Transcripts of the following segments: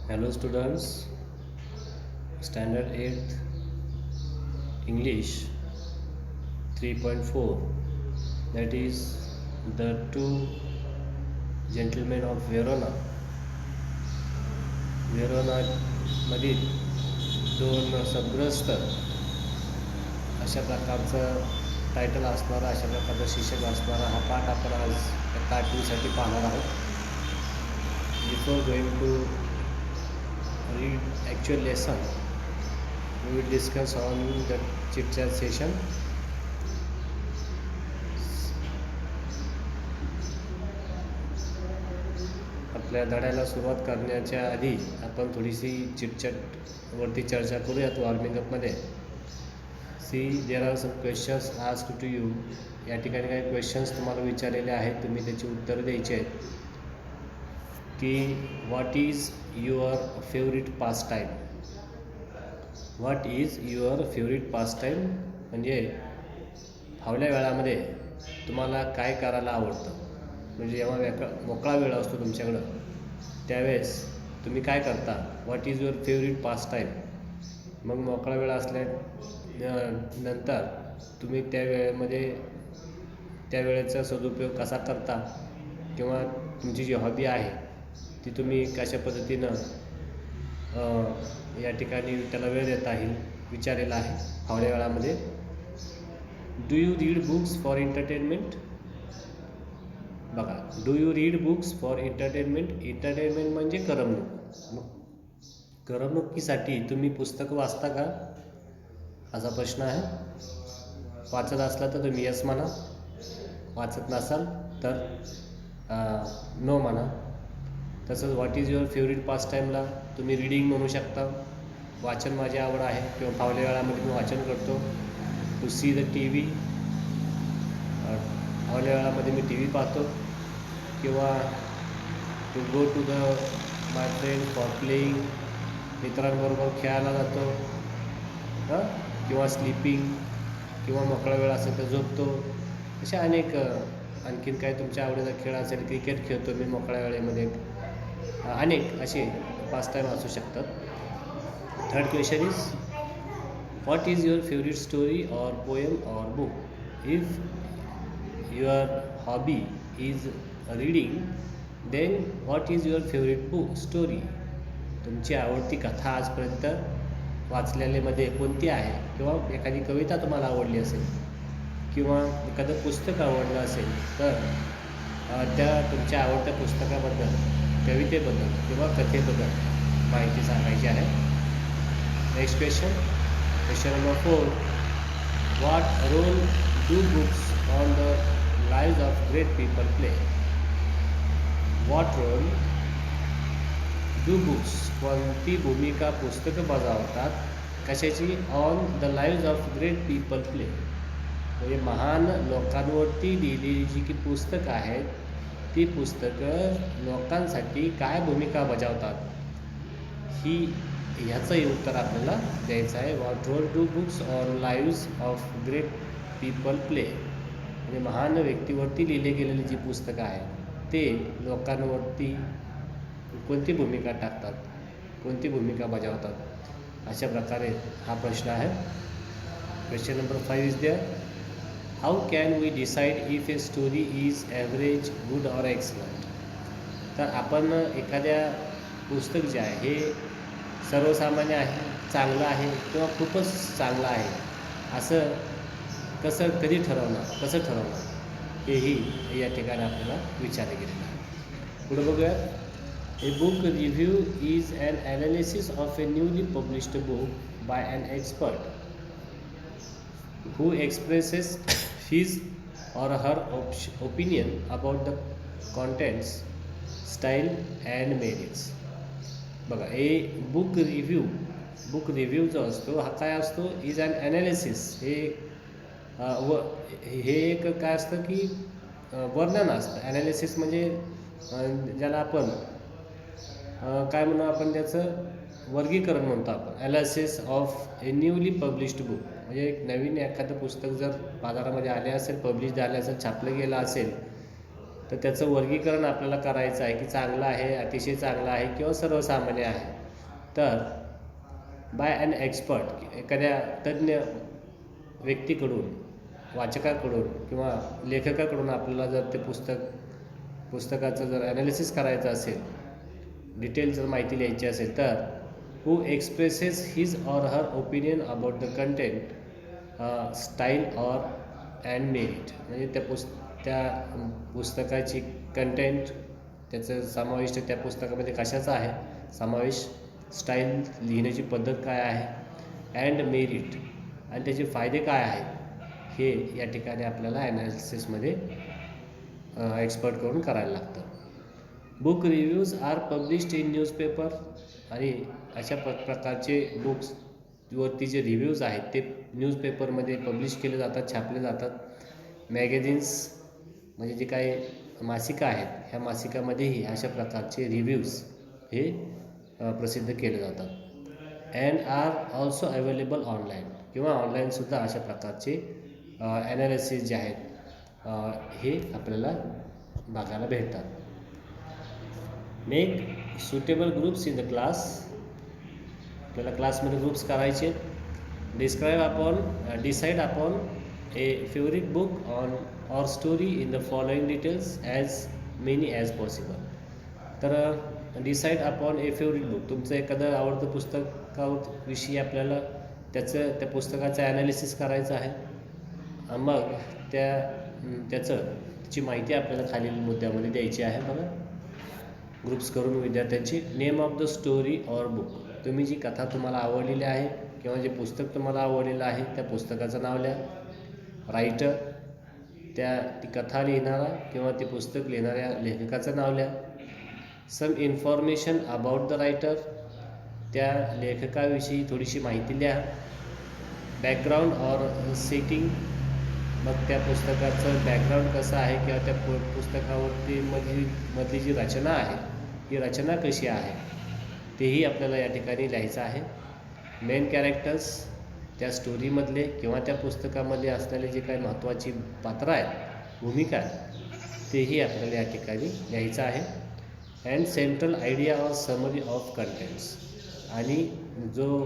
Hello students, standard 8th English 3.4, that is the two gentlemen of Verona. Verona मधील दोन सद्ग्रस्त अशा प्रकारचं title असणारा, अशा प्रकारचा शीर्षक असणारा हा पाठ आपण आज कार्टूनसाठी पाहणार आहोत. Before going to read actual lesson, we will discuss on the chit chat session. आपल्या धड्याला सुरुवात करण्याच्या आधी आपण थोडीशी चिटचॅट वरती चर्चा करूयात वॉर्मिंग अपमध्ये. See there are some questions asked to you. या ठिकाणी काही क्वेश्चन्स तुम्हाला विचारलेले आहेत, तुम्ही त्याची उत्तरं द्यायची आहेत. की what is your favourite pass time. What is your favourite pass time म्हणजे फावल्या वेळामध्ये तुम्हाला काय करायला आवडतं. म्हणजे जेव्हा मोकळा वेळ असतो तुमच्याकडं त्यावेळेस तुम्ही काय करता. What is your favourite pass time. मग मोकळा वेळ नंतर तुम्ही त्या वेळेमध्ये त्या वेळेचा सदुपयोग कसा करता, किंवा तुमची जी हॉबी आहे ती तुम्ही कशा पद्धतीनं या ठिकाणी त्याला वेळ देता येईल विचारलेला आहे फावल्या वेळामध्ये. Do you read books for entertainment. बघा, do you read books for entertainment. Entertainment म्हणजे करमणूक. मग करमणुकीसाठी तुम्ही पुस्तकं वाचता का, असा प्रश्न आहे. वाचत असला तर तुम्ही यस म्हणा, वाचत नसाल तर नो म्हणा. तसंच what is your favourite pass टाईमला तुम्ही रीडिंग म्हणू शकता. वाचन माझी आवड आहे, किंवा फावल्या वेळामध्ये मी वाचन करतो. To see the T V. फावल्या वेळामध्ये मी टी व्ही पाहतो, किंवा to go to the my friend for playing. मित्रांबरोबर खेळायला जातो. किंवा स्लीपिंग, किंवा मोकळा वेळ असेल तर झोपतो. अशा अनेक आणखीन काय तुमच्या आवडीचा खेळ असेल, क्रिकेट खेळतो मी मोकळ्या वेळेमध्ये. अनेक असे पास टाईम असू शकतात. Third question is what is your favourite story or poem or book. If your hobby is reading, then what is your favourite book story. तुमची आवडती कथा आजपर्यंत वाचलेल्यामध्ये कोणती आहे, किंवा एखादी कविता तुम्हाला आवडली असेल, किंवा एखादं पुस्तक आवडलं असेल तर त्या तुमच्या आवडत्या पुस्तकाबद्दल, कवितेबद्दल किंवा कथेबद्दल माहिती सांगायची आहे. Next question number 4. What role do books on the lives of great people play. What role do books, कोणती भूमिका पुस्तकं बजावतात कशाची, on the lives of great people play. म्हणजे महान लोकांवरती लिहिलेली जी की पुस्तकं आहेत ती पुस्तकं लोकांसाठी काय भूमिका बजावतात, ह्याचंही उत्तर आपल्याला द्यायचं आहे. What role do books on lives of great people play. म्हणजे महान व्यक्तीवरती लिहिले गेलेली जी पुस्तकं आहेत ते लोकांवरती कोणती भूमिका टाकतात, कोणती भूमिका बजावतात, अशा प्रकारे हा प्रश्न आहे. Question number 5 is there. How can we decide if a story is average, good or excellent. तर आपण एखाद्या पुस्तक जे आहे हे सर्वसामान्य आहे, चांगलं आहे, किंवा खूपच चांगलं आहे असं कधी ठरवणार हेही या ठिकाणी आपल्याला विचारले गेलेलं आहे. पुढे बघूयात. A book review is an analysis of a newly published book by an expert who expresses his or her opinion about the contents, style and merits. बघा, बुक रिव्ह्यू जो असतो हा काय असतो, इज अन ॲनालिसिस. हे एक काय असतं की वर्णन असतं. ॲनालिसिस म्हणजे ज्याला आपण काय म्हणू, आपण त्याचं वर्गीकरण म्हणतो आपण. Analysis of A newly published book म्हणजे एक नवीन एखादं पुस्तक जर बाजारामध्ये आले असेल, पब्लिश झाले असेल, छापलं गेलं असेल, तर त्याचं वर्गीकरण आपल्याला करायचं आहे की चांगलं आहे, अतिशय चांगलं आहे किंवा सर्वसामान्य आहे. तर बाय ॲन एक्सपर्ट, एखाद्या तज्ज्ञ व्यक्तीकडून, वाचकाकडून किंवा लेखकाकडून आपल्याला जर ते पुस्तकाचं जर ॲनालिसिस करायचं असेल, डिटेल जर माहिती लिहायची असेल, तर who expresses his or her opinion about the content, style or and merit. म्हणजे त्या पुस्तकाची कंटेंट, त्याचं समाविष्ट त्या पुस्तकामध्ये कशाचा आहे समावेश, स्टाईल, लिहिण्याची पद्धत काय आहे, अँड मेरिट, आणि त्याचे फायदे काय आहेत, हे या ठिकाणी आपल्याला ॲनालिसिसमध्ये एक्सपर्ट करून करायला लागतं. Book reviews are published in newspaper, आणि अशा प्रकारचे बुक्सवरती जे रिव्ह्यूज आहेत ते न्यूजपेपरमध्ये पब्लिश केले जातात, छापले जातात. मॅगझिन्स म्हणजे जे काही मासिकं आहेत, ह्या मासिकामध्येही अशा प्रकारचे रिव्ह्यूज हे प्रसिद्ध केले जातात. And are also available online, किंवा ऑनलाईनसुद्धा अशा प्रकारचे ॲनालिसिस जे आहेत हे आपल्याला बघायला भेटतात. Make suitable groups in the class, आपल्याला क्लासमध्ये ग्रुप्स करायचे. Decide upon a favourite book on or story in the following details as many as possible. तर decide upon a favourite book, तुमचं एखादं आवडतं पुस्तकाविषयी आपल्याला त्या पुस्तकाचं ॲनालिसिस करायचं आहे. मग त्याची माहिती आपल्याला खालील मुद्द्यामध्ये द्यायची आहे. बघा, ग्रुप्स करून विद्यार्थ्यांची. Name of the story or book, तुम्ही जी कथा तुम्हाला आवडलेली आहे किंवा जे पुस्तक तुम्हाला आवडलेलं आहे त्या पुस्तकाचं नाव लिहा. रायटर, ती कथा लिहिणारा किंवा ते पुस्तक लिहिणाऱ्या लेखकाचं नाव लिहा. Some information about the writer, त्या लेखकाविषयी थोडीशी माहिती लिहा. बॅकग्राऊंड ऑर सेटिंग, मग त्या पुस्तकाचं बॅकग्राऊंड कसं आहे किंवा त्या पुस्तकावरती मधली जी रचना आहे ही रचना कशी आहे तेही आपल्याला या ठिकाणी लिहायचं आहे. मेन कॅरेक्टर्स, त्या स्टोरीमधले किंवा त्या पुस्तकामध्ये असलेले जे काही महत्त्वाची पात्रं आहेत, भूमिका आहेत, तेही आपल्याला या ठिकाणी लिहायचं आहे. And central idea or summary of contents, आणि तो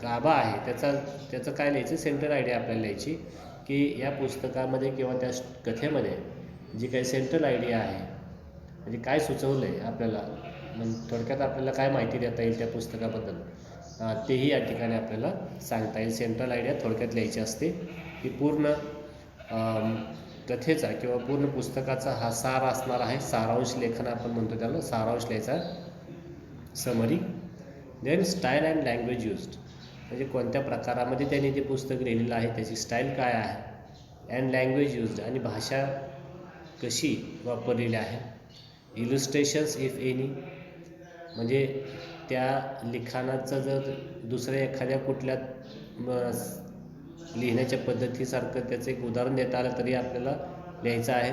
गाभा आहे त्याचं काय लिहायचं, सेंट्रल आयडिया आपल्याला लिहायची की या पुस्तकामध्ये किंवा त्या कथेमध्ये जी काही सेंट्रल आयडिया आहे, म्हणजे काय सुचवलं आहे आपल्याला, म्हणजे थोडक्यात आपल्याला काय माहिती देता येईल त्या पुस्तकाबद्दल, तेही या ठिकाणी आपल्याला सांगता येईल. सेंट्रल आयडिया थोडक्यात लिहायची असते की पूर्ण कथेचा किंवा पूर्ण पुस्तकाचा हा सार असणार आहे. सारांश लेखन आपण म्हणतो त्याला, सारांश लिहायचा, summary. Then style and language used, म्हणजे कोणत्या प्रकारामध्ये त्यांनी ते पुस्तक लिहिलेलं आहे, त्याची स्टाईल काय आहे. अँड लँग्वेज यूज्ड, आणि भाषा कशी वापरलेली आहे. इलुस्ट्रेशन्स इफ एनी, म्हणजे त्या लिखाणाचं जर दुसऱ्या एखाद्या कुठल्या लिहिण्याच्या पद्धतीसारखं त्याचं एक उदाहरण देता आलं तरी आपल्याला लिहायचं आहे.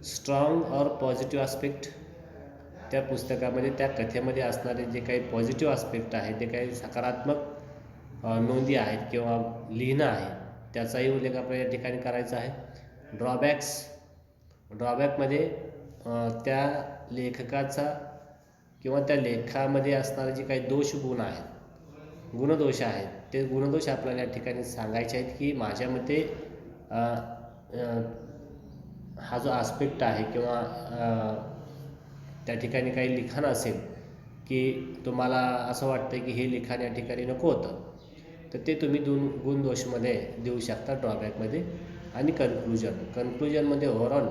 स्ट्रॉंग ऑर पॉझिटिव्ह आस्पेक्ट, त्या पुस्तकामध्ये त्या कथेमध्ये असणारे जे काही पॉझिटिव्ह आस्पेक्ट आहे, जे काही सकारात्मक नोंदी आहेत किंवा लिहिणं आहे, त्याचाही उल्लेख आपल्याला या ठिकाणी करायचा आहे. ड्रॉबॅकमध्ये त्या लेखकाचा किंवा त्या लेखामध्ये असणारे जे काही गुणदोष आहेत, ते गुणदोष आपल्याला या ठिकाणी सांगायचे आहेत की माझ्या मते हा जो आस्पेक्ट आहे किंवा त्या ठिकाणी काही लिखाण असेल की तुम्हाला असं वाटतं की हे लिखाण या ठिकाणी नको होतं, तर ते तुम्ही गुणदोषमध्ये देऊ शकता ड्रॉबॅकमध्ये. आणि कन्क्लुजनमध्ये ओव्हरऑल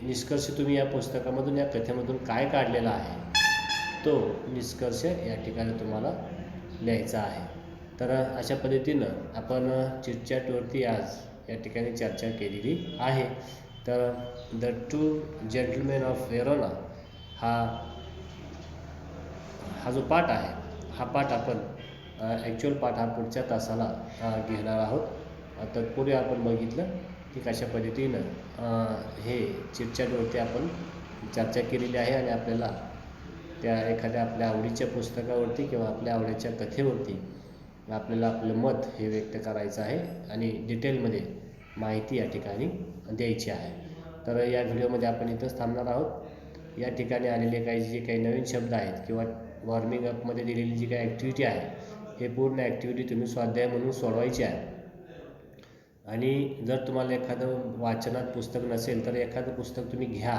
निष्कर्ष तुम्ही या पुस्तकामधून, या कथेमधून काय काढलेला आहे तो निष्कर्ष या ठिकाणी तुम्हाला लिहायचा आहे. तर अशा पद्धतीनं आपण चिटचॅटवरती आज या ठिकाणी चर्चा केलेली आहे. तर the two gentlemen of Verona हा जो पाठ आहे, हा पाठ आपण ॲक्च्युअल पाठ हा पुढच्या तासाला घेणार आहोत. तत्पूर्वी आपण बघितलं की कशा पद्धतीनं हे चिटचॅटवरती आपण चर्चा केलेली आहे आणि आपल्याला त्या एखाद्या आपल्या आवडीच्या पुस्तकावरती किंवा आपल्या आवडीच्या कथेवरती आपल्याला आपलं मत हे व्यक्त करायचं आहे आणि डिटेलमध्ये माहिती या ठिकाणी द्यायची आहे. तर या व्हिडिओमध्ये आपण इथंच थांबणार आहोत. या ठिकाणी आलेले काही जे काही नवीन शब्द आहेत किंवा वॉर्मिंग अपमध्ये दिलेली जी काही ॲक्टिव्हिटी आहे, हे पूर्ण ॲक्टिव्हिटी तुम्ही स्वाध्याय म्हणून सोडवायची आहे. आणि जर तुम्हाला एखादं वाचनात पुस्तक नसेल तर एखादं पुस्तक तुम्ही घ्या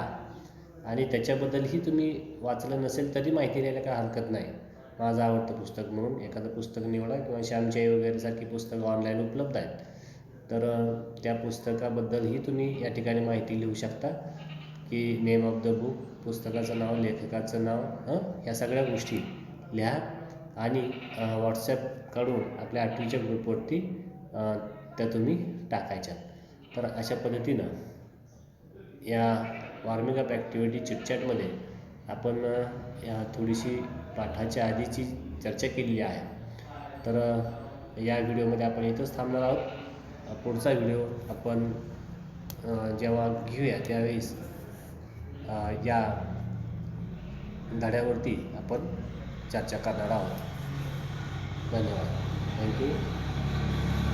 आणि त्याच्याबद्दलही तुम्ही वाचलं नसेल तरी माहिती द्यायला काय हरकत नाही. माझं आवडतं पुस्तक म्हणून एखादं पुस्तक निवडा किंवा श्यामची आई वगैरेसारखी पुस्तकं ऑनलाईन उपलब्ध आहेत. तर त्या पुस्तकाबद्दलही तुम्ही या ठिकाणी माहिती लिहू शकता की नेम ऑफ द बुक, पुस्तकाचं नाव, लेखकाचं नाव, ह्या सगळ्या गोष्टी लिहा आणि व्हॉट्सॲप काढून आपल्या 8वीच्या ग्रुपवरती त्या तुम्ही टाकायच्या. तर अशा पद्धतीनं या वॉर्मिंग अप ॲक्टिव्हिटी चिटचॅटमध्ये आपण थोडीशी पाठाच्या आधीची चर्चा केलेली आहे. तर या व्हिडिओमध्ये आपण इथंच थांबणार आहोत. पुढचा व्हिडिओ आपण जेव्हा घेऊया त्यावेळेस या धड्यावरती आपण चर्चा करणार आहोत. धन्यवाद. थँक्यू.